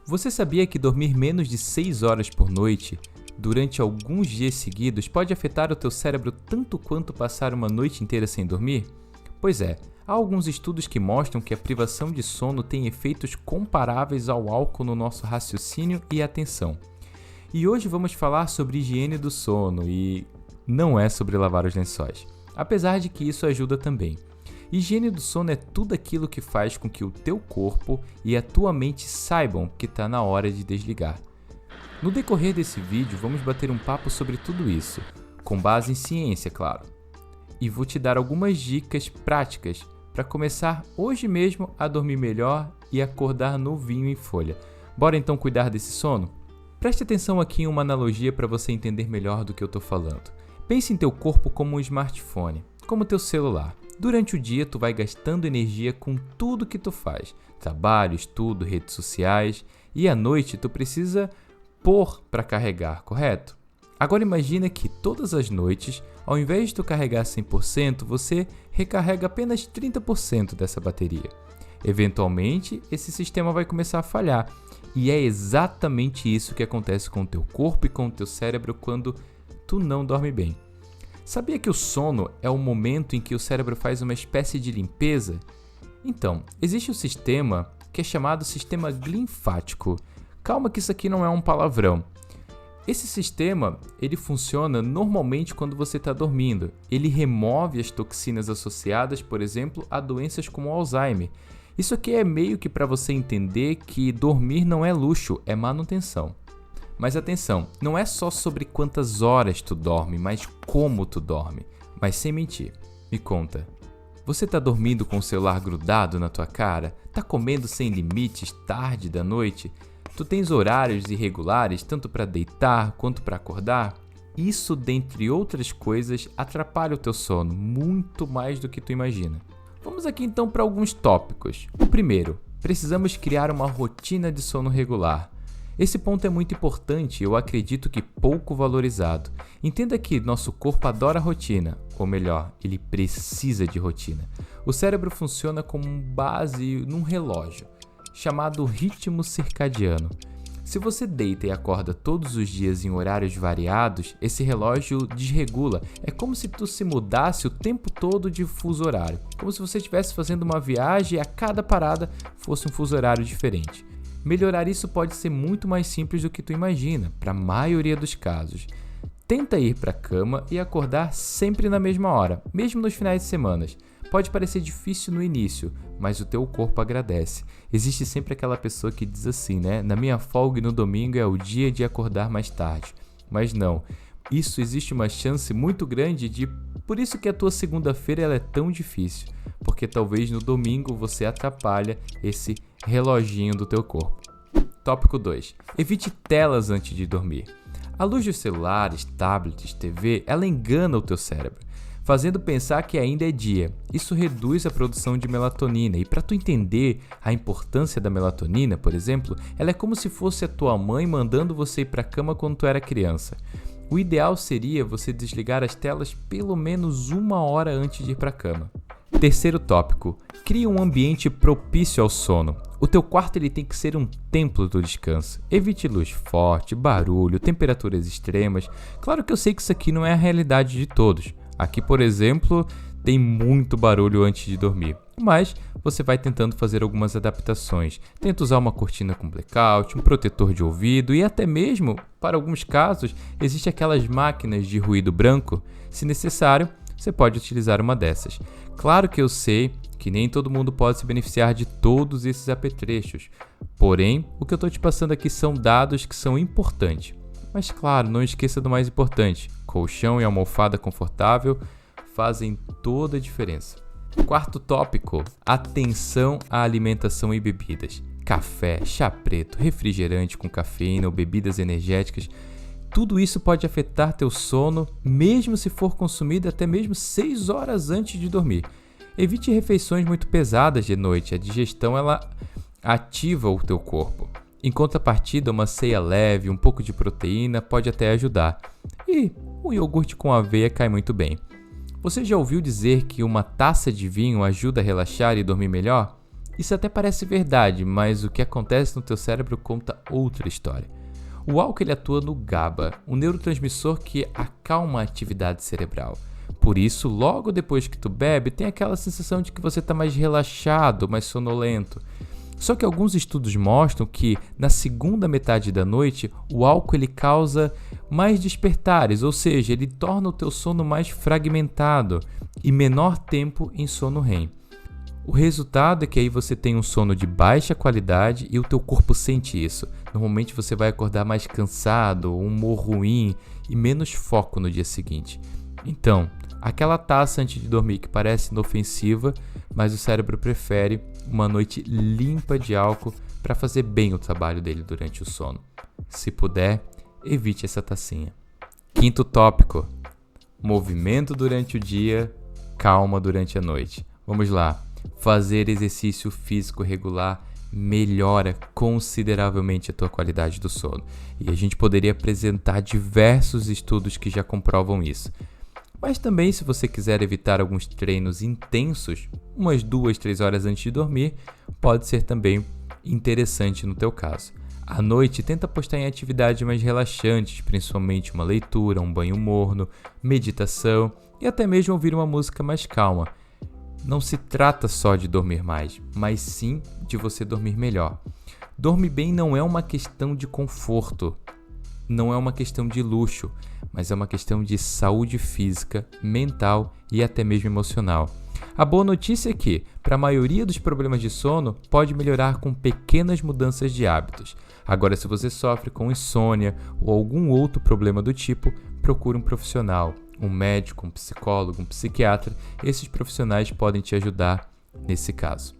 Você sabia que dormir menos de 6 horas por noite, durante alguns dias seguidos, pode afetar o teu cérebro tanto quanto passar uma noite inteira sem dormir? Pois é, há alguns estudos que mostram que a privação de sono tem efeitos comparáveis ao álcool no nosso raciocínio e atenção. E hoje vamos falar sobre higiene do sono e não é sobre lavar os lençóis, apesar de que isso ajuda também. Higiene do sono é tudo aquilo que faz com que o teu corpo e a tua mente saibam que está na hora de desligar. No decorrer desse vídeo, vamos bater um papo sobre tudo isso, com base em ciência, claro. E vou te dar algumas dicas práticas para começar hoje mesmo a dormir melhor e acordar novinho em folha. Bora então cuidar desse sono? Preste atenção aqui em uma analogia para você entender melhor do que eu estou falando. Pense em teu corpo como um smartphone, como teu celular. Durante o dia, tu vai gastando energia com tudo que tu faz. Trabalho, estudo, redes sociais. E à noite, tu precisa pôr para carregar, correto? Agora imagina que todas as noites, ao invés de tu carregar 100%, você recarrega apenas 30% dessa bateria. Eventualmente, esse sistema vai começar a falhar. E é exatamente isso que acontece com o teu corpo e com o teu cérebro quando tu não dorme bem. Sabia que o sono é o momento em que o cérebro faz uma espécie de limpeza? Então, existe um sistema que é chamado sistema linfático. Calma que isso aqui não é um palavrão. Esse sistema, ele funciona normalmente quando você está dormindo. Ele remove as toxinas associadas, por exemplo, a doenças como Alzheimer. Isso aqui é meio que para você entender que dormir não é luxo, é manutenção. Mas atenção, não é só sobre quantas horas tu dorme, mas como tu dorme. Mas sem mentir, me conta, você tá dormindo com o celular grudado na tua cara? Tá comendo sem limites tarde da noite? Tu tens horários irregulares tanto para deitar quanto para acordar? Isso, dentre outras coisas, atrapalha o teu sono muito mais do que tu imagina. Vamos aqui então para alguns tópicos. O primeiro, precisamos criar uma rotina de sono regular. Esse ponto é muito importante e eu acredito que pouco valorizado. Entenda que nosso corpo adora rotina, ou melhor, ele precisa de rotina. O cérebro funciona como base num relógio, chamado ritmo circadiano. Se você deita e acorda todos os dias em horários variados, esse relógio desregula. É como se tu se mudasse o tempo todo de fuso horário. Como se você estivesse fazendo uma viagem e a cada parada fosse um fuso horário diferente. Melhorar isso pode ser muito mais simples do que tu imagina, para a maioria dos casos. Tenta ir para a cama e acordar sempre na mesma hora, mesmo nos finais de semana. Pode parecer difícil no início, mas o teu corpo agradece. Existe sempre aquela pessoa que diz assim, né? Na minha folga e no domingo é o dia de acordar mais tarde. Mas não, isso existe uma chance muito grande de... Por isso que a tua segunda-feira ela é tão difícil, porque talvez no domingo você atrapalha esse reloginho do teu corpo. Tópico 2. Evite telas antes de dormir. A luz dos celulares, tablets, TV, ela engana o teu cérebro, fazendo pensar que ainda é dia. Isso reduz a produção de melatonina. E para tu entender a importância da melatonina, por exemplo, ela é como se fosse a tua mãe mandando você ir para a cama quando tu era criança. O ideal seria você desligar as telas pelo menos 1 hora antes de ir para a cama. Terceiro tópico, crie um ambiente propício ao sono. O teu quarto ele tem que ser um templo do descanso. Evite luz forte, barulho, temperaturas extremas. Claro que eu sei que isso aqui não é a realidade de todos. Aqui, por exemplo, tem muito barulho antes de dormir. Mas você vai tentando fazer algumas adaptações. Tenta usar uma cortina com blackout, um protetor de ouvido e até mesmo, para alguns casos, existem aquelas máquinas de ruído branco. Se necessário, você pode utilizar uma dessas. Claro que eu sei que nem todo mundo pode se beneficiar de todos esses apetrechos. Porém, o que eu estou te passando aqui são dados que são importantes. Mas claro, não esqueça do mais importante. Colchão e almofada confortável fazem toda a diferença. Quarto tópico, atenção à alimentação e bebidas. Café, chá preto, refrigerante com cafeína ou bebidas energéticas. Tudo isso pode afetar teu sono, mesmo se for consumido até mesmo 6 horas antes de dormir. Evite refeições muito pesadas de noite, a digestão ela ativa o teu corpo. Em contrapartida, uma ceia leve, um pouco de proteína pode até ajudar. E um iogurte com aveia cai muito bem. Você já ouviu dizer que uma taça de vinho ajuda a relaxar e dormir melhor? Isso até parece verdade, mas o que acontece no teu cérebro conta outra história. O álcool ele atua no GABA, um neurotransmissor que acalma a atividade cerebral. Por isso, logo depois que tu bebe, tem aquela sensação de que você está mais relaxado, mais sonolento. Só que alguns estudos mostram que na segunda metade da noite, o álcool ele causa mais despertares, ou seja, ele torna o teu sono mais fragmentado e menor tempo em sono REM. O resultado é que aí você tem um sono de baixa qualidade e o teu corpo sente isso. Normalmente você vai acordar mais cansado, humor ruim e menos foco no dia seguinte. Então, aquela taça antes de dormir que parece inofensiva, mas o cérebro prefere uma noite limpa de álcool para fazer bem o trabalho dele durante o sono. Se puder, evite essa tacinha. Quinto tópico: movimento durante o dia, calma durante a noite. Vamos lá. Fazer exercício físico regular melhora consideravelmente a tua qualidade do sono. E a gente poderia apresentar diversos estudos que já comprovam isso. Mas também, se você quiser evitar alguns treinos intensos, umas 2-3 horas antes de dormir, pode ser também interessante no teu caso. À noite, tenta apostar em atividades mais relaxantes, principalmente uma leitura, um banho morno, meditação e até mesmo ouvir uma música mais calma. Não se trata só de dormir mais, mas sim de você dormir melhor. Dormir bem não é uma questão de conforto, não é uma questão de luxo, mas é uma questão de saúde física, mental e até mesmo emocional. A boa notícia é que, para a maioria dos problemas de sono, pode melhorar com pequenas mudanças de hábitos. Agora, se você sofre com insônia ou algum outro problema do tipo, procure um profissional, um médico, um psicólogo, um psiquiatra. Esses profissionais podem te ajudar nesse caso.